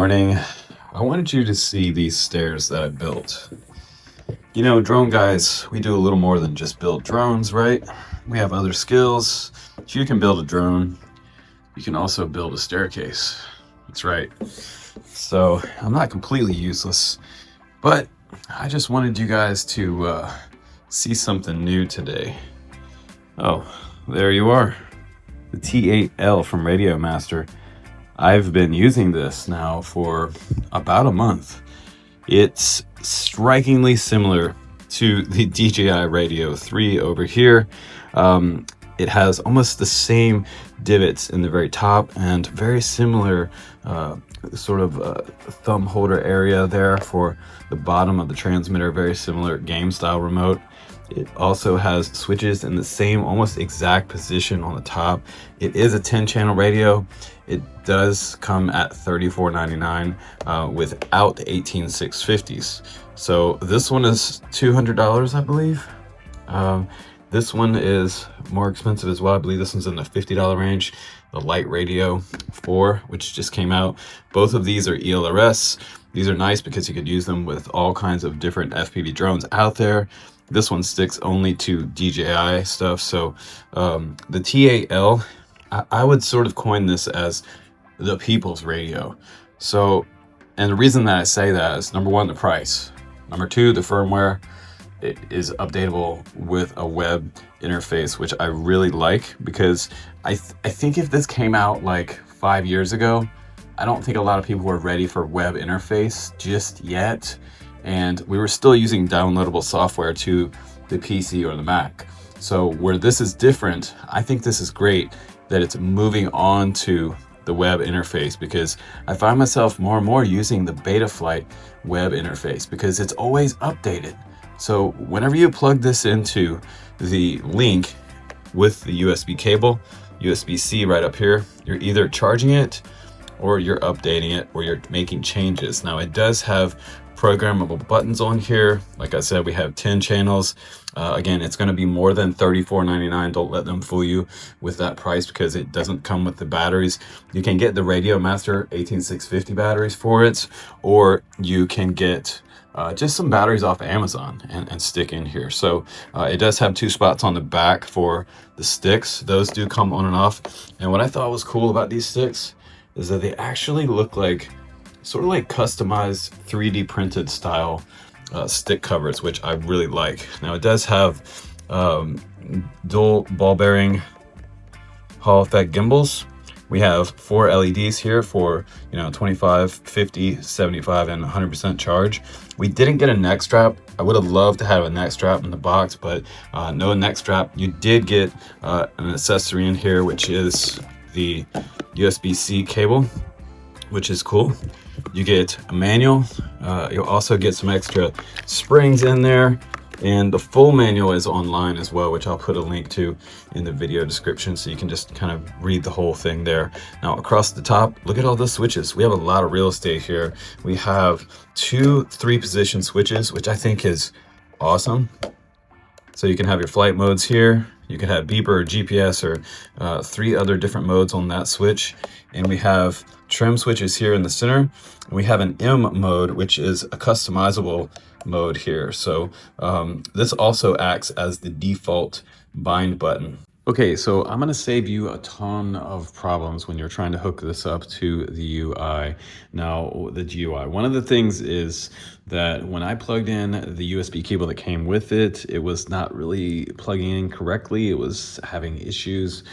morning. I wanted you to see these stairs that I built. You know, drone guys, we do a little more than just build drones, right? We have other skills. If you can build a drone, you can also build a staircase. That's right. So I'm not completely useless, but I just wanted you guys to see something new today. Oh, there you are. The T8L from Radiomaster. I've been using this now for about a month. It's strikingly similar to the DJI Radio 3 over here. It has almost the same divots in the very top and very similar thumb holder area there for the bottom of the transmitter, very similar game style remote. It also has switches in the same almost exact position on the top. It is a 10-channel radio. It does come at $34.99 without the 18650s. So this one is $200, I believe. This one is more expensive as well. I believe this one's in the $50 range. The Light Radio 4, which just came out. Both of these are ELRS. These are nice because you could use them with all kinds of different FPV drones out there. This one sticks only to DJI stuff. So the T8L, I would sort of coin this as the people's radio. So, and the reason that I say that is, number one, the price. Number two, the firmware. It is updatable with a web interface, which I really like, because I think if this came out like 5 years ago, I don't think a lot of people were ready for web interface just yet. And we were still using downloadable software to the PC or the Mac. So where this is different, I think this is great that it's moving on to the web interface, because I find myself more and more using the Betaflight web interface because it's always updated. So whenever you plug this into the link with the USB cable, USB-C right up here, you're either charging it or you're updating it or you're making changes. Now it does have programmable buttons on here. Like I said, we have 10 channels. Again, it's going to be more than $34.99. Don't let them fool you with that price, because it doesn't come with the batteries. You can get the Radiomaster 18650 batteries for it, or you can get just some batteries off of Amazon and stick in here. So it does have 2 spots on the back for the sticks. Those do come on and off. And what I thought was cool about these sticks is that they actually look like sort of like customized 3D printed style stick covers, which I really like. Now it does have dual ball bearing Hall effect gimbals. We have 4 LEDs here for 25, 50, 75, and 100% charge. We didn't get a neck strap. I would have loved to have a neck strap in the box, but no neck strap. You did get an accessory in here, which is the USB-C cable, which is cool. You get a manual. You'll also get some extra springs in there, and the full manual is online as well, which I'll put a link to in the video description, so you can just kind of read the whole thing there. Now across the top, look at all the switches. We have a lot of real estate here. We have 2 3-position switches, which I think is awesome. So you can have your flight modes here. You can have beeper or GPS or 3 other different modes on that switch. And we have trim switches here in the center. And we have an M mode, which is a customizable mode here. So this also acts as the default bind button. Okay, so I'm gonna save you a ton of problems when you're trying to hook this up to the UI. Now, the GUI. One of the things is that when I plugged in the USB cable that came with it, it was not really plugging in correctly. It was having issues.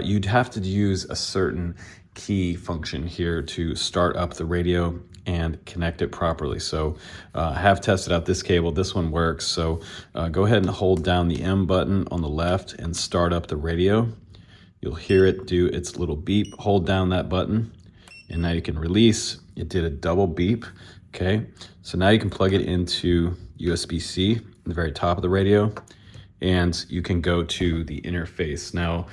You'd have to use a certain key function here to start up the radio and connect it properly. So I have tested out this cable. This one works. So go ahead and hold down the M button on the left and start up the radio. You'll hear it do its little beep. Hold down that button and now you can release. It did a double beep. Okay, so now you can plug it into USB-C at the very top of the radio, and you can go to the interface. Now,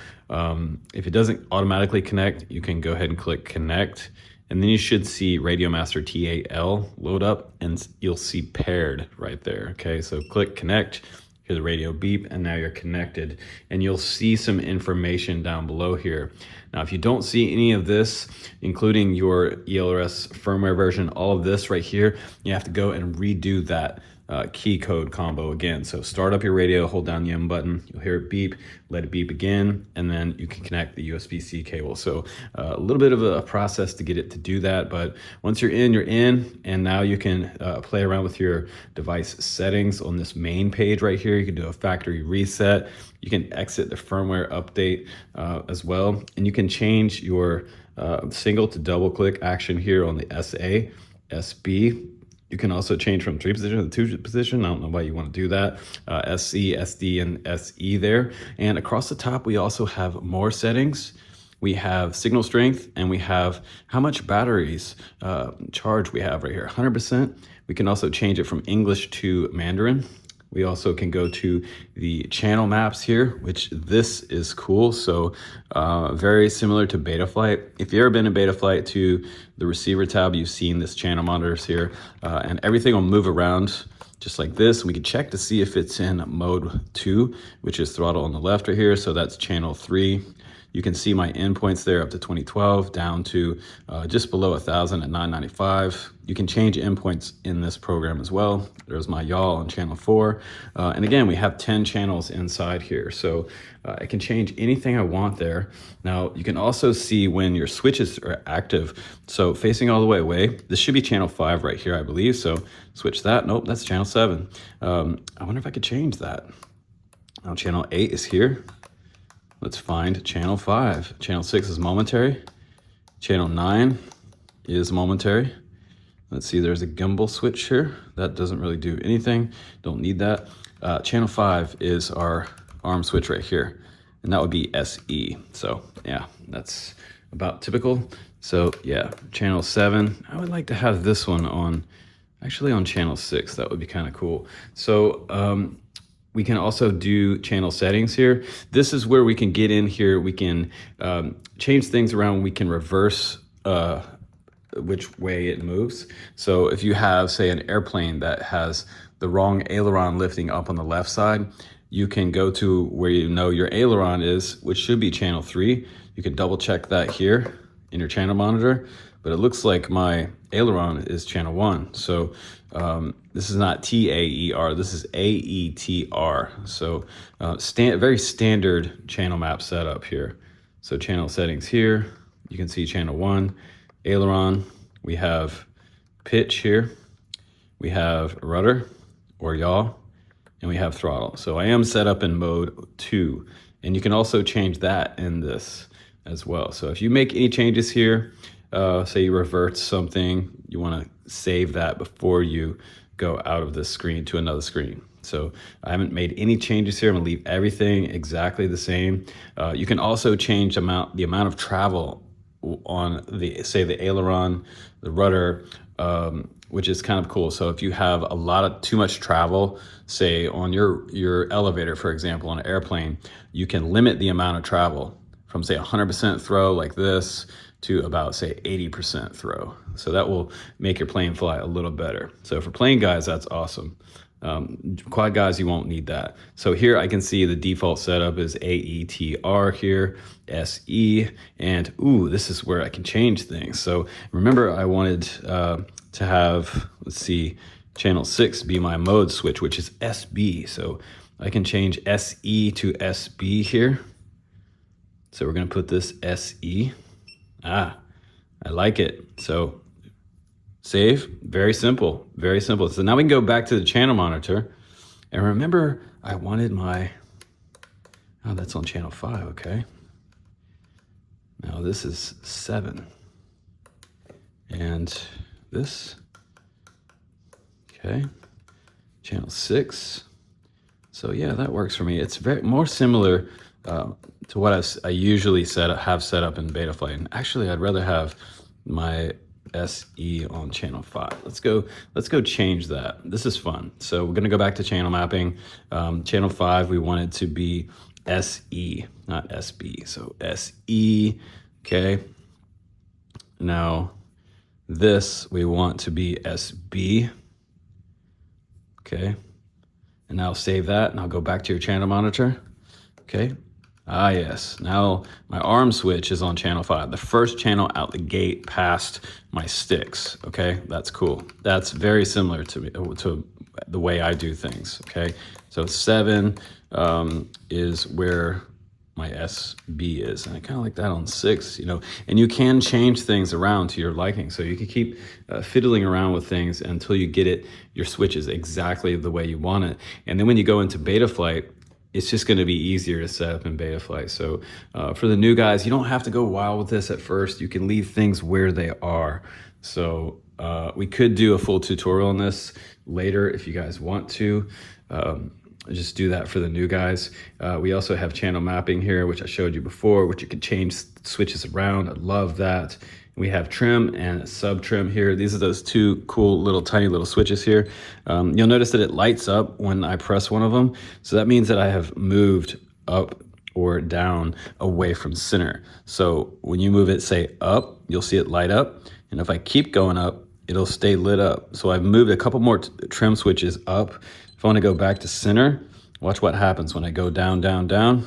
if it doesn't automatically connect, you can go ahead and click connect, and then you should see Radiomaster T8L load up, and you'll see paired right there. Okay, so click connect, hear the radio beep, and now you're connected. And you'll see some information down below here. Now, if you don't see any of this, including your ELRS firmware version, all of this right here, you have to go and redo that key code combo again. So start up your radio, hold down the M button, you'll hear it beep, let it beep again, and then you can connect the USB-C cable. So a little bit of a process to get it to do that, but once you're in, and now you can play around with your device settings on this main page right here. You can do a factory reset. You can exit the firmware update as well, and you can change your single to double click action here on the SA, SB. You can also change from 3 position to 2 position. I don't know why you want to do that. SC, SD, and SE there. And across the top, we also have more settings. We have signal strength, and we have how much batteries charge we have right here, 100%. We can also change it from English to Mandarin. We also can go to the channel maps here, which this is cool. So very similar to Betaflight. If you've ever been in Betaflight to the receiver tab, you've seen this channel monitors here, and everything will move around just like this. We can check to see if it's in mode 2, which is throttle on the left right here. So that's channel 3. You can see my endpoints there up to 2012 down to just below 1,000 at 995. You can change endpoints in this program as well. There's my yaw on channel 4. And again, we have 10 channels inside here. So I can change anything I want there. Now, you can also see when your switches are active. So facing all the way away, this should be channel 5 right here, I believe. So switch that. Nope, that's channel 7. I wonder if I could change that. Now, channel 8 is here. Let's find channel 5. Channel 6 is momentary. Channel 9 is momentary. Let's see, there's a gimbal switch here. That doesn't really do anything. Don't need that. Channel 5 is our arm switch right here. And that would be SE. So yeah, that's about typical. So yeah, channel 7. I would like to have this one on, actually on channel 6. That would be kind of cool. So we can also do channel settings here. This is where we can get in here. We can change things around. We can reverse which way it moves. So if you have, say, an airplane that has the wrong aileron lifting up on the left side, you can go to where you know your aileron is, which should be channel 3. You can double check that here in your channel monitor, but it looks like my aileron is channel 1. So this is not TAER, this is AETR. So very standard channel map setup here. So channel settings here, you can see channel 1, aileron, we have pitch here, we have rudder or yaw, and we have throttle. So I am set up in mode 2, and you can also change that in this as well. So if you make any changes here, say you revert something, you want to save that before you go out of this screen to another screen. So I haven't made any changes here. I'm gonna leave everything exactly the same. You can also change the amount of travel on the, say, the aileron, the rudder, which is kind of cool. So if you have too much travel, say on your elevator, for example, on an airplane, you can limit the amount of travel from, say, 100% throw like this to about, say, 80% throw. So that will make your plane fly a little better. So for plane guys, that's awesome. Quad guys, you won't need that. So here I can see the default setup is AETR here, SE, and ooh, this is where I can change things. So remember I wanted to have, let's see, channel 6 be my mode switch, which is SB. So I can change SE to SB here. So we're gonna put this SE. I like it. So save, very simple, very simple. So now we can go back to the channel monitor. And remember, I wanted my, oh, that's on channel 5, okay. Now this is 7. And this, okay, channel 6. So yeah, that works for me. It's very more similar to what I usually have set up in Betaflight. And actually, I'd rather have my SE on channel 5. Let's go change that. This is fun. So we're gonna go back to channel mapping. Channel 5, we want it to be SE, not SB. So SE, okay. Now this we want to be SB, okay. And now save that, and I'll go back to your channel monitor. Okay. Ah, yes. Now my arm switch is on channel 5, the first channel out the gate past my sticks. Okay, that's cool. That's very similar to the way I do things. Okay, so 7 is where my SB is, and I kind of like that on 6, you know. And you can change things around to your liking, so you can keep fiddling around with things until you get your switches exactly the way you want it. And then when you go into beta flight, it's just going to be easier to set up in beta flight. So for the new guys, you don't have to go wild with this at first. You can leave things where they are. So we could do a full tutorial on this later if you guys want to. Just do that for the new guys. We also have channel mapping here, which I showed you before, which you can change switches around. I love that. We have trim and sub trim here. These are those 2 cool little tiny little switches here. You'll notice that it lights up when I press one of them. So that means that I have moved up or down away from center. So when you move it, say up, you'll see it light up. And if I keep going up, it'll stay lit up. So I've moved a couple more trim switches up. If I want to go back to center, watch what happens when I go down, down, down.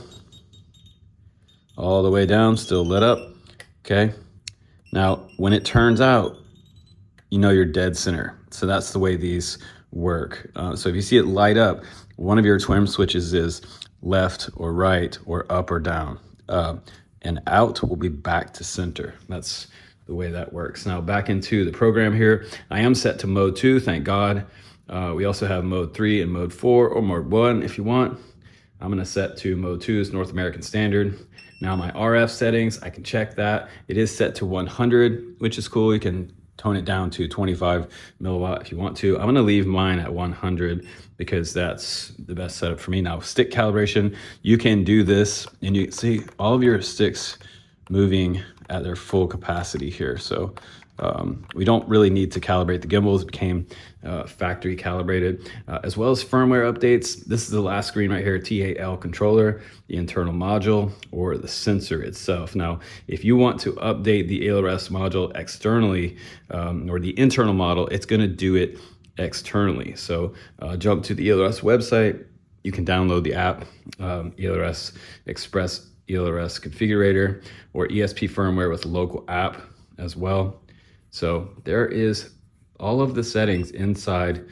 All the way down, still lit up. Okay. Now, when it turns out, you know you're dead center. So that's the way these work. So if you see it light up, one of your trim switches is left or right or up or down. And out will be back to center. That's the way that works. Now back into the program here. I am set to mode 2, thank God. We also have mode 3 and mode 4 or mode 1 if you want. I'm gonna set to mode 2 is North American Standard. Now my RF settings, I can check that. It is set to 100, which is cool. You can tone it down to 25 milliwatt if you want to. I'm gonna leave mine at 100 because that's the best setup for me. Now stick calibration, you can do this and you see all of your sticks moving at their full capacity here. So we don't really need to calibrate the gimbals. It became factory calibrated, as well as firmware updates. This is the last screen right here, T8L controller, the internal module, or the sensor itself. Now, if you want to update the Elrs module externally, or the internal model, it's gonna do it externally. So jump to the Elrs website. You can download the app, Elrs Express Elrs Configurator, or ESP firmware with a local app as well. So there is all of the settings inside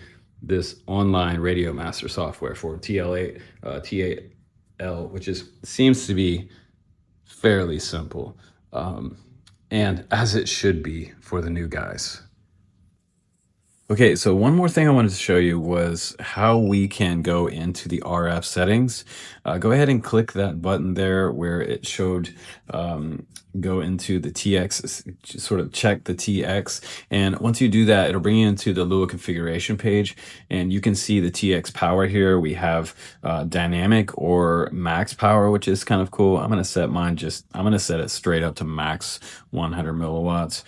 this online Radiomaster software for T8L, which seems to be fairly simple, and as it should be for the new guys. Okay, so one more thing I wanted to show you was how we can go into the RF settings. Go ahead and click that button there where it showed go into the TX, sort of check the TX. And once you do that, it'll bring you into the Lua configuration page, and you can see the TX power here. We have dynamic or max power, which is kind of cool. I'm gonna set mine I'm gonna set it straight up to max 100 milliwatts.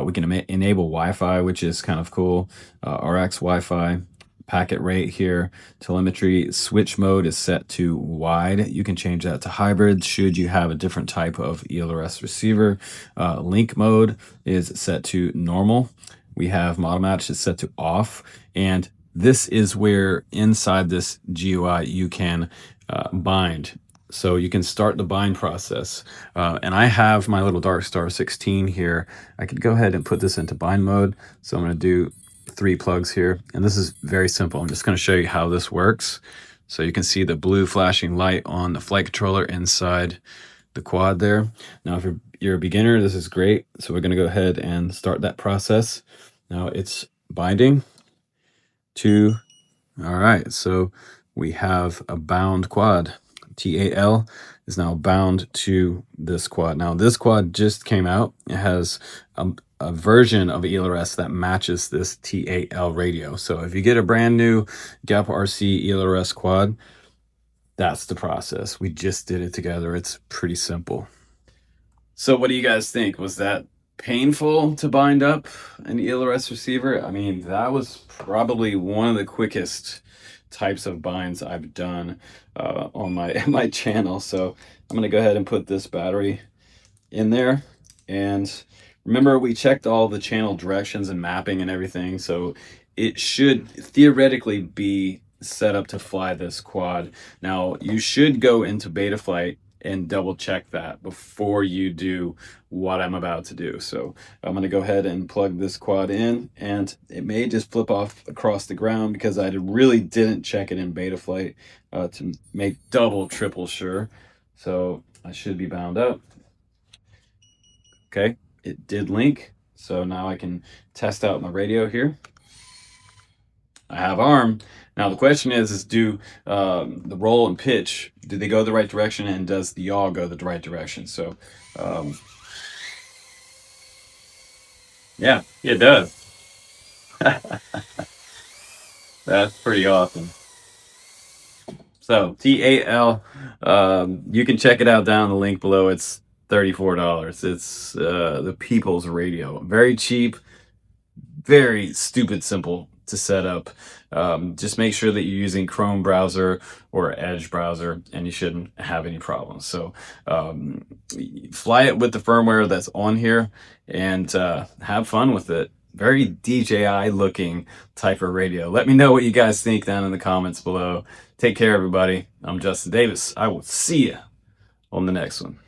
We can enable Wi-Fi, which is kind of cool. RX Wi-Fi, packet rate here, telemetry, switch mode is set to wide. You can change that to hybrid should you have a different type of ELRS receiver. Link mode is set to normal. We have model match is set to off, and this is where inside this GUI you can bind. So you can start the bind process. And I have my little Dark Star 16 here. I could go ahead and put this into bind mode. So I'm gonna do 3 plugs here. And this is very simple. I'm just gonna show you how this works. So you can see the blue flashing light on the flight controller inside the quad there. Now, if you're a beginner, this is great. So we're gonna go ahead and start that process. Now it's binding to, all right, so we have a bound quad. T8L is now bound to this quad. Now this quad just came out. It has a version of ELRS that matches this T8L radio. So if you get a brand new GAP RC ELRS quad, that's the process. We just did it together. It's pretty simple. So what do you guys think? Was that painful to bind up an ELRS receiver? I mean, that was probably one of the quickest types of binds I've done on my channel. So I'm gonna go ahead and put this battery in there. And remember, we checked all the channel directions and mapping and everything. So it should theoretically be setup to fly this quad. Now, you should go into beta flight and double check that before you do what I'm about to do. So I'm going to go ahead and plug this quad in, and it may just flip off across the ground because I really didn't check it in beta flight to make double, triple sure. So I should be bound up. Okay, it did link. So now I can test out my radio here. I have arm. Now the question is do the roll and pitch, do they go the right direction, and does the yaw go the right direction? So yeah, it does. That's pretty awesome. So T8L, you can check it out down the link below. It's $34. It's the people's radio. Very cheap, very stupid simple to set up. Just make sure that you're using Chrome browser or Edge browser, and you shouldn't have any problems. So fly it with the firmware that's on here, and have fun with it. Very DJI looking type of radio. Let me know what you guys think down in the comments below. Take care, everybody. I'm Justin Davis. I will see you on the next one.